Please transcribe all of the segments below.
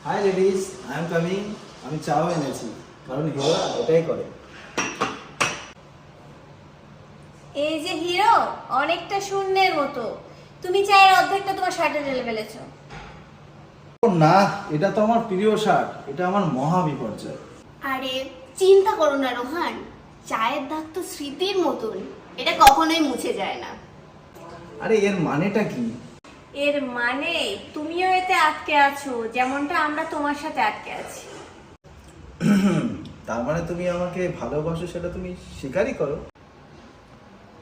High ladies, I am coming. আমি চাও এনেছি, কারণ হিরোরা এটাই করে। এই যে হিরো অনেকটা শূন্যের মতো, তুমি চায়ের অর্ধেকটা তোমার শার্টে ঢেলে ফেলেছো। ও না, এটা তো আমার প্রিয় শার্ট, এটা আমার মহা বিপর্যয়। আরে চিন্তা করো না রোহান, চায়ের দাগ তো স্মৃতির মতন, এটা কখনোই মুছে যায় না। আরে এর মানেটা কি? এর মানে তুমিও এতে আটকে আছো, যেমনটা আমরা তোমার সাথে আটকে আছি। তার মানে তুমি আমাকে ভালোবাসো, সেটা তুমি স্বীকারই করো।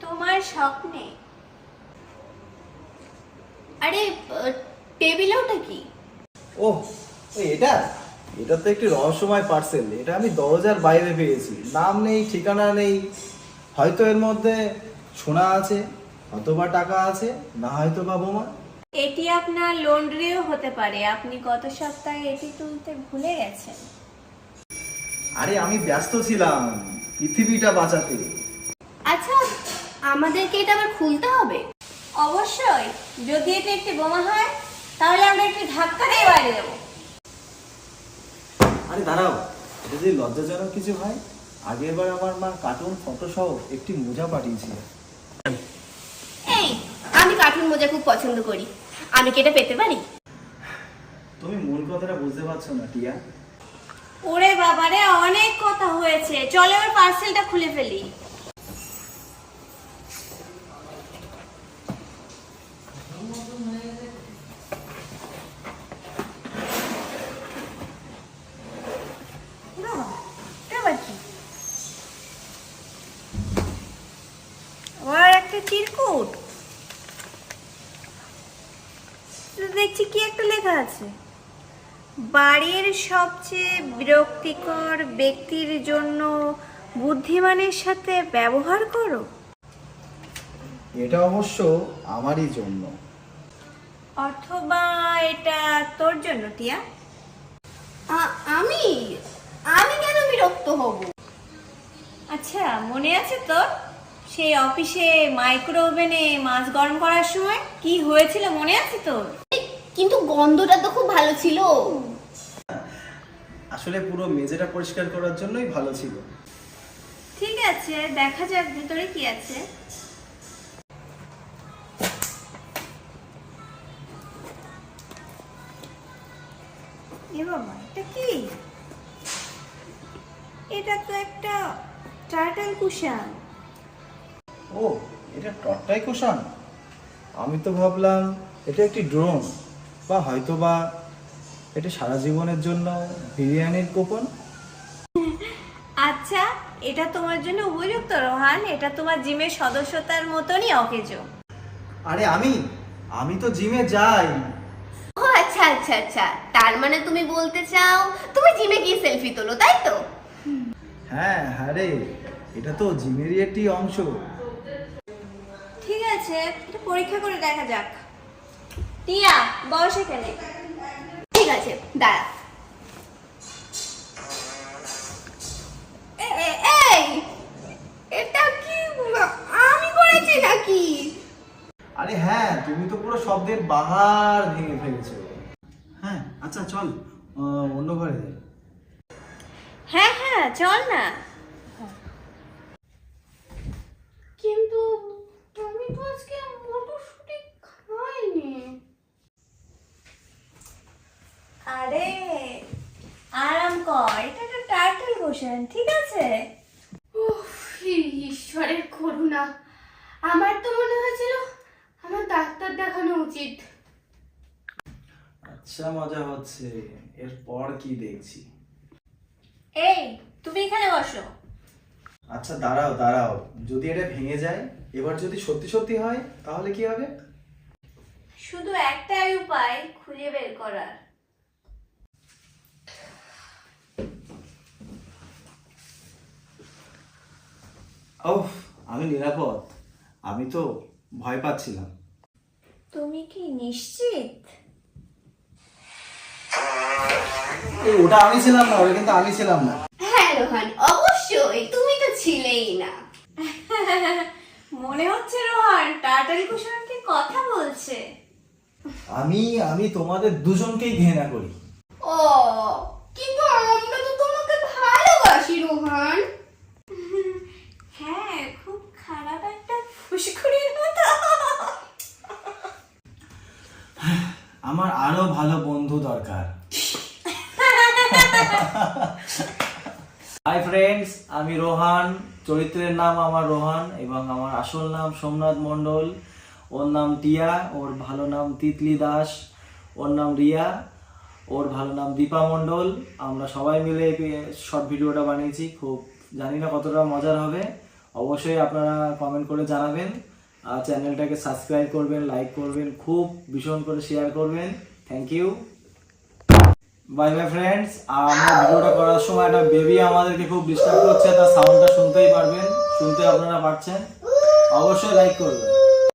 তোমার স্বপ্নে। আরে টেবিলে ওটা কি? ও এটা এটা তো একটি রহস্যময় পার্সেল। এটা আমি দরজার বাইরে পেয়েছি, নাম নেই, ঠিকানা নেই। হয়তো এর মধ্যে সোনা আছে, হয়তোবা টাকা আছে, না হয়তো বা বোমা। এটি আপনার লন্ড্রিও হতে পারে, আপনি গত সপ্তাহে এটি তুলতে ভুলে গেছেন। আরে আমি ব্যস্ত ছিলাম পৃথিবীটা বাঁচাতে। আচ্ছা, আমাদেরকে এটা আবার খুলতে হবে? অবশ্যই, যদি এটি একটি বোমা হয় তাহলে আমরা একটি ধাক্কা দিয়ে বাইরে দেবো। আরে দাঁড়াও, এটা যদি লজ্জাজনক কিছু হয়। আগেরবার আমার মা কার্টুন ফটো সহ একটি মোজা পাঠিয়েছিল। এই, আমি কার্টুন মোজা খুব পছন্দ করি, আমি কি এটা পেতে পারি? তুমি মূল কথাটা বুঝতে পারছো না টিয়া। ওরে বাবারে, অনেক কথা হয়েছে, চলো এবার পার্সেলটা খুলে ফেলি। আবার একটা চিরকুট, দেখছি কি একটা লেখা আছে, বাড়ির সবচেয়ে বিরক্তিকর ব্যক্তির জন্য বুদ্ধিমানের সাথে ব্যবহার করো। এটা অবশ্য আমারই জন্য। অথবা এটা তোর জন্য টিয়া। আমি আমি কেন বিরক্ত হব? আচ্ছা, মনে আছে তোর সেই অফিসে মাইক্রো ওভেনে মাছ গরম করার সময় কি হয়েছিল, মনে আছে তোর? কিন্তু গন্ধটা তো খুব ভালো ছিল। আসলে পুরো মেঝেটা পরিষ্কার করার জন্যই ভালো ছিল। ঠিক আছে, দেখা যাক ভিতরে কি আছে। এ বাবা, এটা কি? এটা তো একটা টার্টল কুশন। ও, এটা টট্টাই কুশন। আমি তো ভাবলাম এটা একটি ড্রোন, বা হয়তো বা এটা সারা জীবনের জন্য বিরিয়ানির কুপন। আচ্ছা, এটা তোমার জন্য উপযুক্ত রোহান, এটা তোমার জিমের সদস্যতার মতনই অকেজো। আরে আমি তো জিমে যাই। ও আচ্ছা আচ্ছা আচ্ছা, তার মানে তুমি বলতে চাও তুমি জিমে গিয়ে সেলফি তোলো, তাই তো? হ্যাঁ হ্যাঁ রে, এটা তো জিমেরই একটি অংশ। ঠিক আছে, এটা পরীক্ষা করে দেখা যাক। টিয়া, বস এখানে। ঠিক আছে, দাঁড়া। এই, এটা কি আমি করেছি নাকি? আরে হ্যাঁ, তুমি তো পুরো শব্দের বাহার ভেঙে ফেলেছো। হ্যাঁ আচ্ছা চল, অন্য ঘরে যাই। হ্যাঁ হ্যাঁ, চল না। কিন্তু আমি তো আজকে মটরশুঁটি খাইনি। আরে আরাম কর, এটা একটা টার্টল কুশন, ঠিক আছে? উফ, ঈশ্বরের করুণা, আমার তো মনে হয়েছিল আমার ডাক্তার দেখানো উচিত। আচ্ছা মজা হচ্ছে, এরপর কি দেখছি। এই, তুমি এখানে বসো। আচ্ছা দাঁড়াও দাঁড়াও, যদি এটা ভেঙে যায়, এবার যদি সত্যি সত্যি হয় তাহলে কি হবে? শুধু একটাই উপায় খুঁজে বের করার। উফ, আমি নিরাপদ। আমি তো ভয় পাচ্ছিলাম। তুমি কি নিশ্চিত? ওটা আমি ছিলাম না, ওটা কিন্তু আমি ছিলাম না। হ্যাঁ রোহান, অবশ্যই তুমি তো ছিলেই না। মনে হচ্ছে রোহান টার্টল কুশনকে কথা বলছে। আমি তোমাদের দুজনকেই ঘৃণা করি। ও ও, কিন্তু আমরা তো তোমাকে ভালোবাসি রোহান। হ্যাঁ, খুব খারাপ একটা ফুসকুড়ির মতো। আমার আরো ভালো বন্ধু দরকার। হাই ফ্রেন্ডস, আমি রোহান। চরিত্রের নাম আমার রোহান এবং আমার আসল নাম সোমনাথ মণ্ডল। ওর নাম টিয়া, ওর ভালো নাম তিতলি দাস, ওর নাম রিয়া, ওর ভালো নাম দীপা মণ্ডল। আমরা সবাই মিলে শর্ট ভিডিওটা বানিয়েছি। খুব জানি না কতটা মজার হবে, অবশ্যই আপনারা কমেন্ট করে জানাবেন। আর চ্যানেলটাকে সাবস্ক্রাইব করবেন, লাইক করবেন, খুব ভীষণ করে শেয়ার করবেন। Thank you, bye bye friends. আমরা ভিডিওটা করার সময় একটা বেবি আমাদেরকে খুব ডিস্টার্ব করছে, তার সাউন্ডটা শুনতেই পারবেন, শুনতে আপনারা পাচ্ছেন। অবশ্যই লাইক করবেন।